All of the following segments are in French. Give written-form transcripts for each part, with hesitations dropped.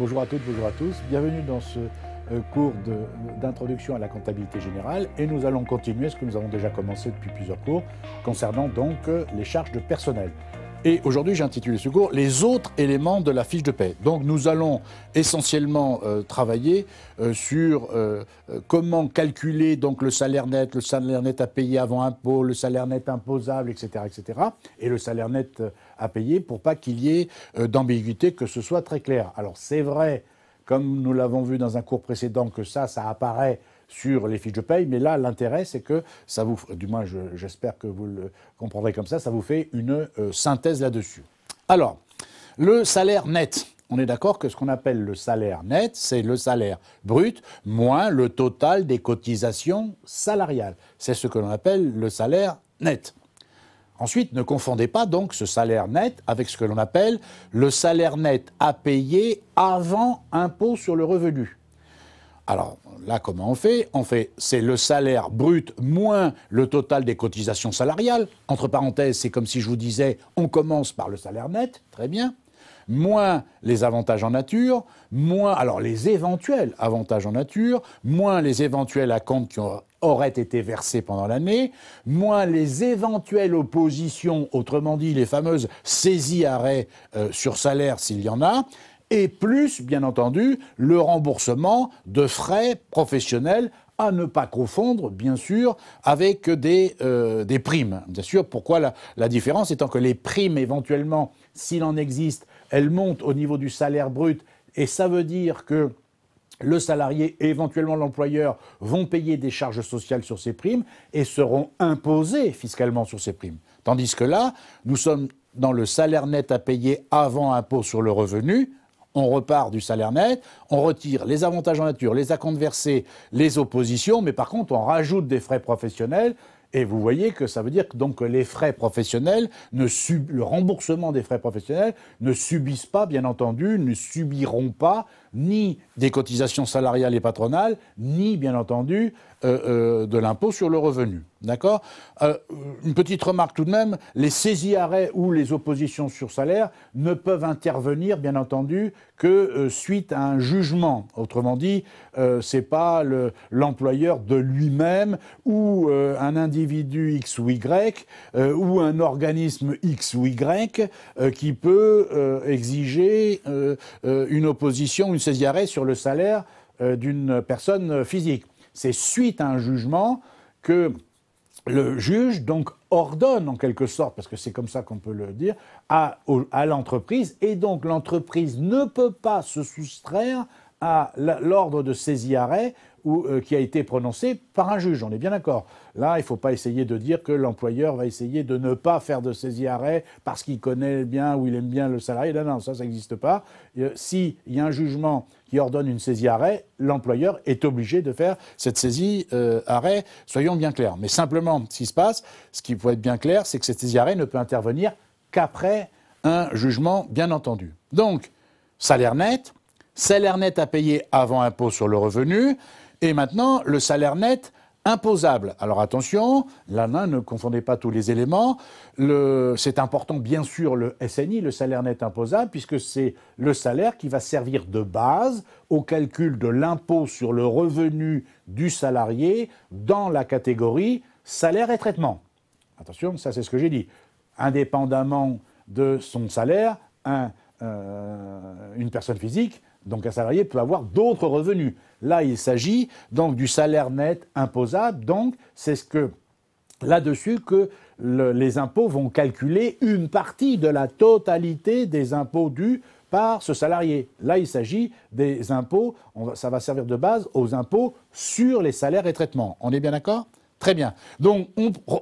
Bonjour à toutes, bonjour à tous. Bienvenue dans ce cours d'introduction à la comptabilité générale et nous allons continuer ce que nous avons déjà commencé depuis plusieurs cours concernant donc les charges de personnel. Et aujourd'hui, j'ai intitulé ce cours « Les autres éléments de la fiche de paie ». Donc nous allons essentiellement travailler sur comment calculer donc le salaire net à payer avant impôt, le salaire net imposable, etc., etc. et le salaire net à payer pour pas qu'il y ait d'ambiguïté, que ce soit très clair. Alors c'est vrai, comme nous l'avons vu dans un cours précédent, que ça apparaît sur les fiches de paye, mais là, l'intérêt, c'est que ça vous, du moins j'espère que vous le comprendrez comme ça vous fait une synthèse là-dessus. Alors, le salaire net. On est d'accord que ce qu'on appelle le salaire net, c'est le salaire brut moins le total des cotisations salariales. C'est ce que l'on appelle le salaire net. Ensuite, ne confondez pas donc ce salaire net avec ce que l'on appelle le salaire net à payer avant impôt sur le revenu. Alors là, comment on fait? C'est le salaire brut moins le total des cotisations salariales. Entre parenthèses, c'est comme si je vous disais, on commence par le salaire net, très bien, moins les avantages en nature, moins alors les éventuels avantages en nature, moins les éventuels acomptes qui auraient été versés pendant l'année, moins les éventuelles oppositions, autrement dit les fameuses saisies-arrêts sur salaire s'il y en a, et plus, bien entendu, le remboursement de frais professionnels à ne pas confondre, bien sûr, avec des primes. Bien sûr, pourquoi la différence étant que les primes, éventuellement, s'il en existe, elles montent au niveau du salaire brut, et ça veut dire que le salarié et éventuellement l'employeur vont payer des charges sociales sur ces primes et seront imposés fiscalement sur ces primes. Tandis que là, nous sommes dans le salaire net à payer avant impôt sur le revenu. On repart du salaire net, on retire les avantages en nature, les acomptes versés, les oppositions, mais par contre, on rajoute des frais professionnels. Et vous voyez que ça veut dire que donc les frais professionnels, le remboursement des frais professionnels ne subissent pas, bien entendu, ne subiront pas ni des cotisations salariales et patronales, ni, bien entendu, de l'impôt sur le revenu. D'accord ? Une petite remarque tout de même, les saisies-arrêts ou les oppositions sur salaire ne peuvent intervenir, bien entendu, que suite à un jugement. Autrement dit, c'est pas l'employeur de lui-même ou un individu X ou Y ou un organisme X ou Y qui peut exiger une opposition, une saisie-arrêt sur le salaire d'une personne physique. C'est suite à un jugement que le juge donc ordonne en quelque sorte, parce que c'est comme ça qu'on peut le dire, à l'entreprise, et donc l'entreprise ne peut pas se soustraire à l'ordre de saisie-arrêt qui a été prononcé par un juge. On est bien d'accord. Là, il ne faut pas essayer de dire que l'employeur va essayer de ne pas faire de saisie-arrêt parce qu'il connaît bien ou il aime bien le salarié. Non, non, ça n'existe pas. S'il y a un jugement qui ordonne une saisie-arrêt, l'employeur est obligé de faire cette saisie-arrêt. Soyons bien clairs. Mais simplement, ce qui se passe, ce qui faut être bien clair, c'est que cette saisie-arrêt ne peut intervenir qu'après un jugement, bien entendu. Donc, salaire net à payer avant impôt sur le revenu, et maintenant le salaire net imposable. Alors attention, là, ne confondez pas tous les éléments. C'est important, bien sûr, le SNI, le salaire net imposable, puisque c'est le salaire qui va servir de base au calcul de l'impôt sur le revenu du salarié dans la catégorie salaire et traitement. Attention, ça c'est ce que j'ai dit. Indépendamment de son salaire, une personne physique, donc un salarié, peut avoir d'autres revenus. Là, il s'agit donc du salaire net imposable. Donc, c'est là-dessus que les impôts vont calculer une partie de la totalité des impôts dus par ce salarié. Là, il s'agit des impôts, ça va servir de base aux impôts sur les salaires et traitements. On est bien d'accord ? Très bien. Donc,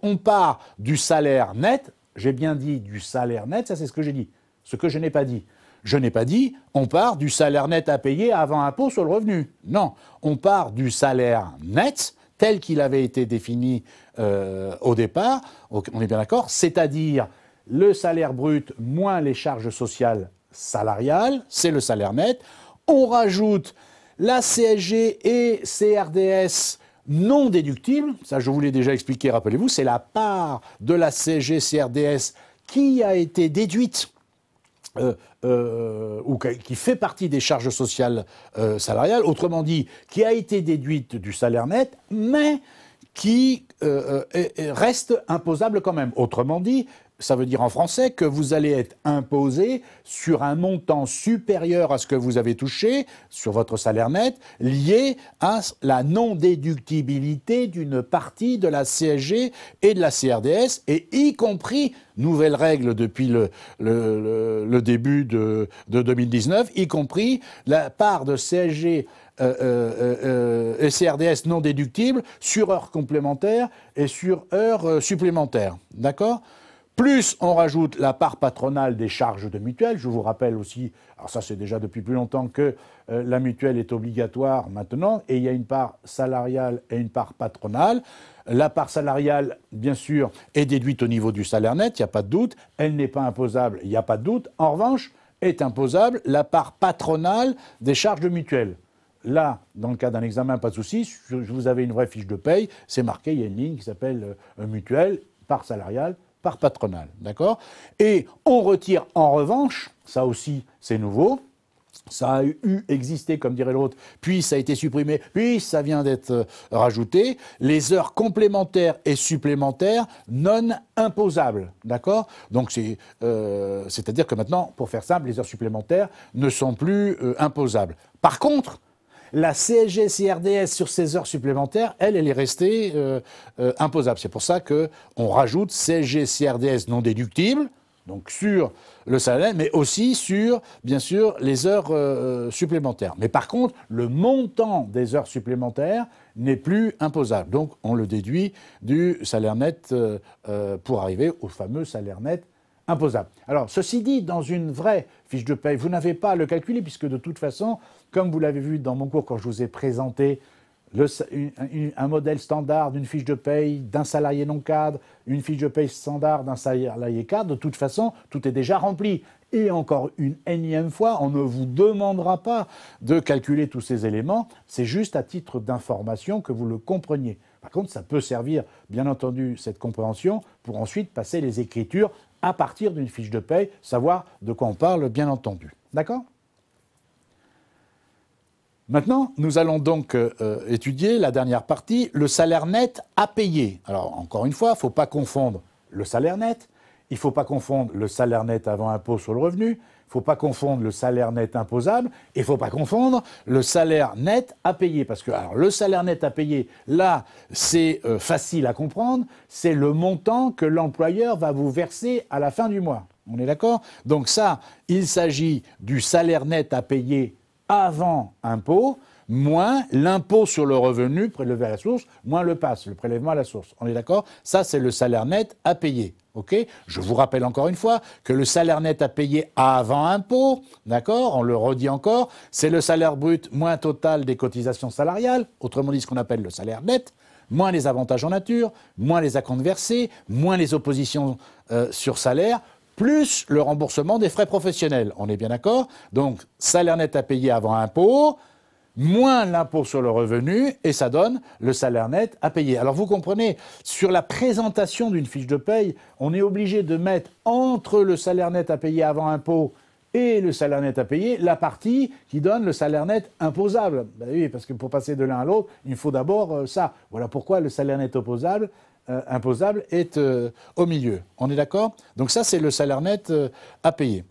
on part du salaire net. J'ai bien dit du salaire net, ça c'est ce que j'ai dit. Ce que je n'ai pas dit. Je n'ai pas dit on part du salaire net à payer avant impôt sur le revenu. Non, on part du salaire net tel qu'il avait été défini au départ, on est bien d'accord, c'est-à-dire le salaire brut moins les charges sociales salariales, c'est le salaire net. On rajoute la CSG et CRDS non déductibles, ça je vous l'ai déjà expliqué, rappelez-vous, c'est la part de la CSG-CRDS qui a été déduite ou qui fait partie des charges sociales salariales, autrement dit, qui a été déduite du salaire net, mais qui reste imposable quand même. Autrement dit, ça veut dire en français que vous allez être imposé sur un montant supérieur à ce que vous avez touché sur votre salaire net, lié à la non-déductibilité d'une partie de la CSG et de la CRDS, et y compris, nouvelle règle depuis le début de 2019, y compris la part de CSG et CRDS non déductibles sur heures complémentaires et sur heures supplémentaires. D'accord ? Plus on rajoute la part patronale des charges de mutuelle. Je vous rappelle aussi, alors ça c'est déjà depuis plus longtemps, que la mutuelle est obligatoire maintenant, et il y a une part salariale et une part patronale. La part salariale, bien sûr, est déduite au niveau du salaire net, il n'y a pas de doute. Elle n'est pas imposable, il n'y a pas de doute. En revanche, est imposable la part patronale des charges de mutuelle. Là, dans le cas d'un examen, pas de souci, vous avez une vraie fiche de paye, c'est marqué, il y a une ligne qui s'appelle mutuelle, part salariale, part patronale, d'accord ? Et on retire en revanche, ça aussi c'est nouveau, ça a existé comme dirait l'autre, puis ça a été supprimé, puis ça vient d'être rajouté, les heures complémentaires et supplémentaires non imposables, d'accord ? Donc c'est-à-dire que maintenant, pour faire simple, les heures supplémentaires ne sont plus imposables. Par contre, la CSG-CRDS sur ces heures supplémentaires, elle est restée imposable. C'est pour ça qu'on rajoute CSG-CRDS non déductibles, donc sur le salaire, mais aussi sur, bien sûr, les heures supplémentaires. Mais par contre, le montant des heures supplémentaires n'est plus imposable. Donc on le déduit du salaire net pour arriver au fameux salaire net imposable. Alors, ceci dit, dans une vraie fiche de paye, vous n'avez pas à le calculer, puisque de toute façon, comme vous l'avez vu dans mon cours quand je vous ai présenté un modèle standard d'une fiche de paye d'un salarié non cadre, une fiche de paye standard d'un salarié cadre, de toute façon, tout est déjà rempli. Et encore une énième fois, on ne vous demandera pas de calculer tous ces éléments, c'est juste à titre d'information que vous le compreniez. Par contre, ça peut servir, bien entendu, cette compréhension, pour ensuite passer les écritures à partir d'une fiche de paye, savoir de quoi on parle, bien entendu. D'accord ? Maintenant, nous allons donc étudier la dernière partie, le salaire net à payer. Alors, encore une fois, il ne faut pas confondre le salaire net, il ne faut pas confondre le salaire net avant impôt sur le revenu, il ne faut pas confondre le salaire net imposable, et il ne faut pas confondre le salaire net à payer. Parce que alors, le salaire net à payer, là, c'est facile à comprendre, c'est le montant que l'employeur va vous verser à la fin du mois. On est d'accord ? Donc ça, il s'agit du salaire net à payer avant impôt, moins l'impôt sur le revenu prélevé à la source, moins le PAS, le prélèvement à la source. On est d'accord ? Ça, c'est le salaire net à payer. Okay ? Je vous rappelle encore une fois que le salaire net à payer avant impôt, d'accord ? On le redit encore, c'est le salaire brut moins total des cotisations salariales, autrement dit ce qu'on appelle le salaire net, moins les avantages en nature, moins les acomptes versés, moins les oppositions sur salaire, plus le remboursement des frais professionnels. On est bien d'accord ? Donc, salaire net à payer avant impôt, moins l'impôt sur le revenu, et ça donne le salaire net à payer. Alors, vous comprenez, sur la présentation d'une fiche de paye, on est obligé de mettre entre le salaire net à payer avant impôt et le salaire net à payer la partie qui donne le salaire net imposable. Ben oui, parce que pour passer de l'un à l'autre, il faut d'abord ça. Voilà pourquoi le salaire net imposable est au milieu. On est d'accord ? Donc ça, c'est le salaire net à payer.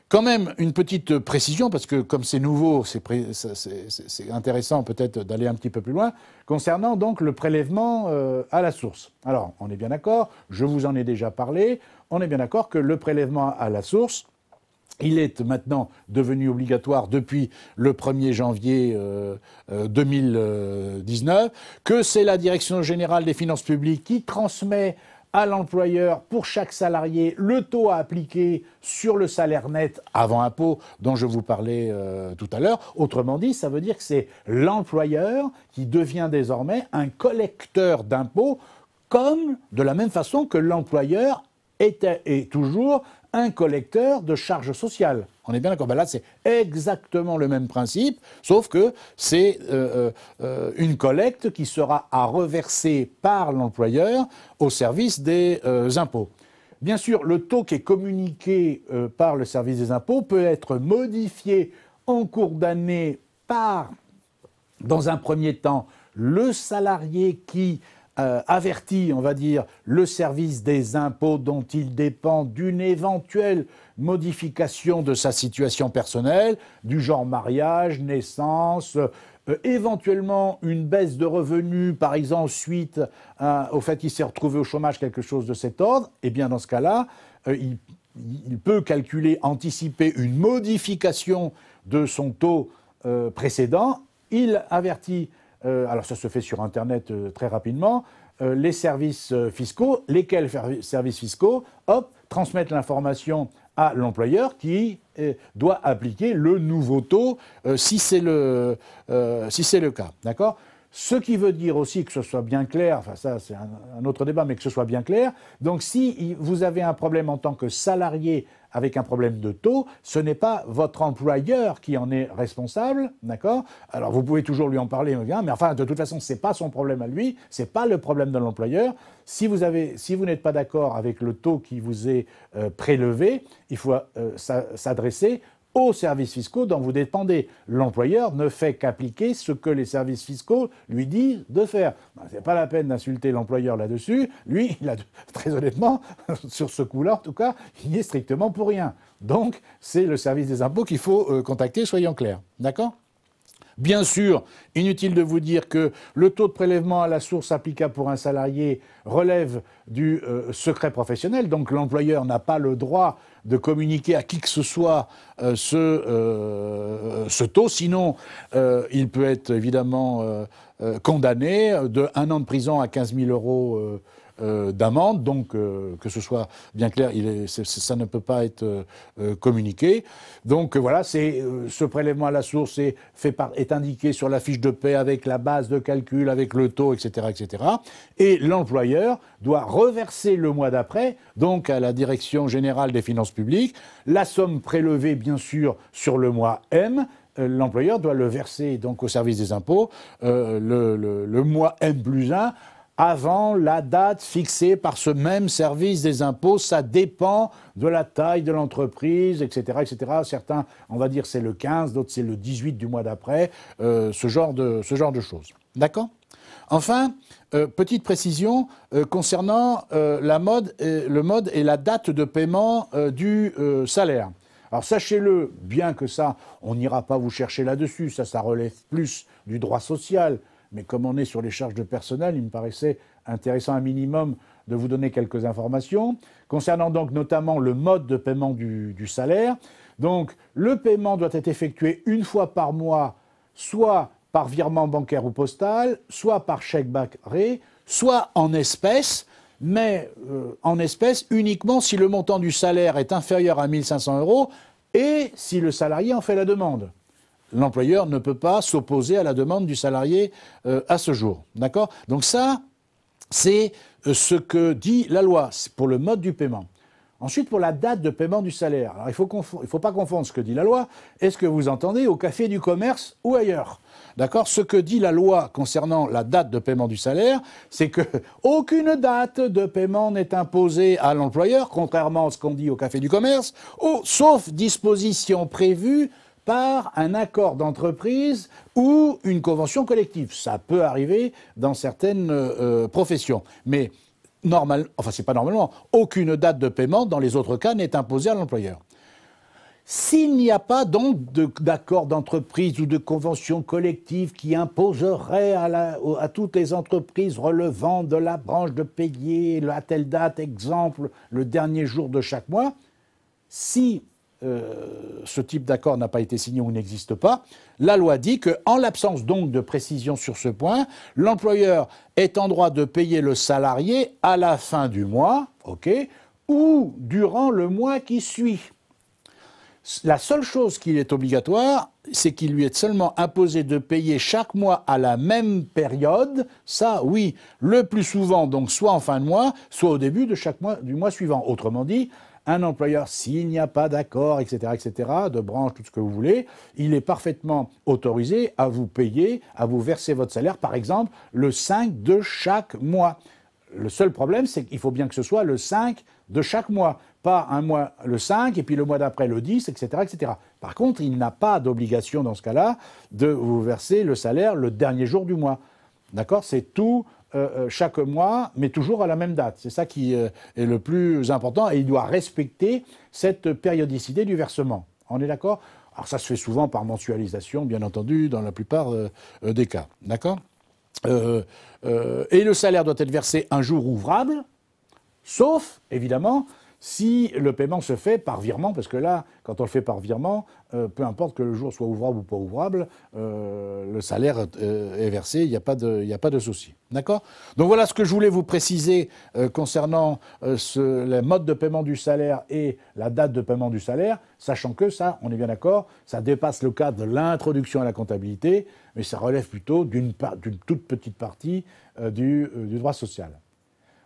Quand même, une petite précision, parce que comme c'est nouveau, c'est intéressant peut-être d'aller un petit peu plus loin, concernant donc le prélèvement à la source. Alors, on est bien d'accord, je vous en ai déjà parlé, on est bien d'accord que le prélèvement à la source, il est maintenant devenu obligatoire depuis le 1er janvier 2019, que c'est la Direction générale des finances publiques qui transmet à l'employeur, pour chaque salarié, le taux à appliquer sur le salaire net avant impôt dont je vous parlais tout à l'heure. Autrement dit, ça veut dire que c'est l'employeur qui devient désormais un collecteur d'impôts, comme de la même façon que l'employeur est toujours un collecteur de charges sociales. On est bien d'accord. Ben là, c'est exactement le même principe, sauf que c'est une collecte qui sera à reverser par l'employeur au service des impôts. bien sûr, le taux qui est communiqué par le service des impôts peut être modifié en cours d'année par, dans un premier temps, le salarié qui avertit, on va dire, le service des impôts dont il dépend d'une éventuelle modification de sa situation personnelle, du genre mariage, naissance, éventuellement une baisse de revenus, par exemple, suite au fait qu'il s'est retrouvé au chômage, quelque chose de cet ordre, eh bien, dans ce cas-là, il peut calculer, anticiper une modification de son taux précédent. Il avertit, alors ça se fait sur Internet très rapidement, les services fiscaux, lesquels services fiscaux, hop, transmettent l'information à l'employeur qui doit appliquer le nouveau taux si c'est le cas. D'accord ? Ce qui veut dire aussi que ce soit bien clair, enfin ça c'est un autre débat, mais que ce soit bien clair. Donc si vous avez un problème en tant que salarié avec un problème de taux, ce n'est pas votre employeur qui en est responsable, d'accord ? Alors vous pouvez toujours lui en parler, mais enfin de toute façon c'est pas son problème à lui, c'est pas le problème de l'employeur. Si vous n'êtes pas d'accord avec le taux qui vous est prélevé, il faut s'adresser aux services fiscaux dont vous dépendez. L'employeur ne fait qu'appliquer ce que les services fiscaux lui disent de faire. Ce n'est pas la peine d'insulter l'employeur là-dessus. Lui, il a, très honnêtement, sur ce coup-là, en tout cas, il n'y est strictement pour rien. Donc, c'est le service des impôts qu'il faut contacter, soyons clairs. D'accord ? Bien sûr, inutile de vous dire que le taux de prélèvement à la source applicable pour un salarié relève du secret professionnel, donc l'employeur n'a pas le droit de communiquer à qui que ce soit ce taux, sinon il peut être évidemment condamné de 1 an de prison à 15 000 euros d'amende, donc que ce soit bien clair, ça ne peut pas être communiqué. Donc voilà, ce prélèvement à la source est indiqué sur la fiche de paie avec la base de calcul, avec le taux, etc., etc. Et l'employeur doit reverser le mois d'après, donc à la Direction générale des finances publiques, la somme prélevée bien sûr sur le mois M. L'employeur doit le verser donc au service des impôts le mois M+1 avant la date fixée par ce même service des impôts. Ça dépend de la taille de l'entreprise, etc., etc. Certains, on va dire, c'est le 15, d'autres, c'est le 18 du mois d'après, ce genre de choses. D'accord ? Enfin, petite précision concernant le mode et la date de paiement du salaire. Alors sachez-le, bien que ça, on n'ira pas vous chercher là-dessus, ça relève plus du droit social. Mais comme on est sur les charges de personnel, il me paraissait intéressant un minimum de vous donner quelques informations. Concernant donc notamment le mode de paiement du salaire, donc le paiement doit être effectué une fois par mois, soit par virement bancaire ou postal, soit par chèque barré, soit en espèces, mais en espèces uniquement si le montant du salaire est inférieur à 1 500 € et si le salarié en fait la demande. L'employeur ne peut pas s'opposer à la demande du salarié à ce jour. D'accord ? Donc ça, c'est ce que dit la loi pour le mode du paiement. Ensuite, pour la date de paiement du salaire. Alors, il ne faut pas confondre ce que dit la loi et ce que vous entendez au café du commerce ou ailleurs. D'accord ? Ce que dit la loi concernant la date de paiement du salaire, c'est qu'aucune date de paiement n'est imposée à l'employeur, contrairement à ce qu'on dit au café du commerce, sauf disposition prévue par un accord d'entreprise ou une convention collective. Ça peut arriver dans certaines professions. Mais c'est pas normalement, aucune date de paiement dans les autres cas n'est imposée à l'employeur. S'il n'y a pas donc d'accord d'entreprise ou de convention collective qui imposerait à toutes les entreprises relevant de la branche de payer à telle date, exemple, le dernier jour de chaque mois, si ce type d'accord n'a pas été signé ou n'existe pas, la loi dit qu'en l'absence donc de précision sur ce point, l'employeur est en droit de payer le salarié à la fin du mois, ou durant le mois qui suit. La seule chose qui est obligatoire, c'est qu'il lui est seulement imposé de payer chaque mois à la même période. Ça, oui, le plus souvent, donc soit en fin de mois, soit au début de chaque mois du mois suivant. Autrement dit, un employeur, s'il n'y a pas d'accord, etc., de branche, tout ce que vous voulez, il est parfaitement autorisé à vous payer, à vous verser votre salaire, par exemple, le 5 de chaque mois. Le seul problème, c'est qu'il faut bien que ce soit le 5 de chaque mois. Pas un mois le 5 et puis le mois d'après le 10, etc., etc. Par contre, il n'a pas d'obligation dans ce cas-là de vous verser le salaire le dernier jour du mois. D'accord? C'est tout chaque mois, mais toujours à la même date. C'est ça qui est le plus important et il doit respecter cette périodicité du versement. On est d'accord? Alors ça se fait souvent par mensualisation, bien entendu, dans la plupart des cas. D'accord? Et le salaire doit être versé un jour ouvrable, sauf, évidemment, si le paiement se fait par virement, parce que là, quand on le fait par virement, peu importe que le jour soit ouvrable ou pas ouvrable, le salaire est versé, il n'y a pas de souci. D'accord? Donc voilà ce que je voulais vous préciser concernant le mode de paiement du salaire et la date de paiement du salaire, sachant que ça, on est bien d'accord, ça dépasse le cadre de l'introduction à la comptabilité, mais ça relève plutôt d'une toute petite partie du droit social.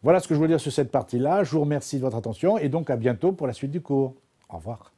Voilà ce que je voulais dire sur cette partie-là. Je vous remercie de votre attention et donc à bientôt pour la suite du cours. Au revoir.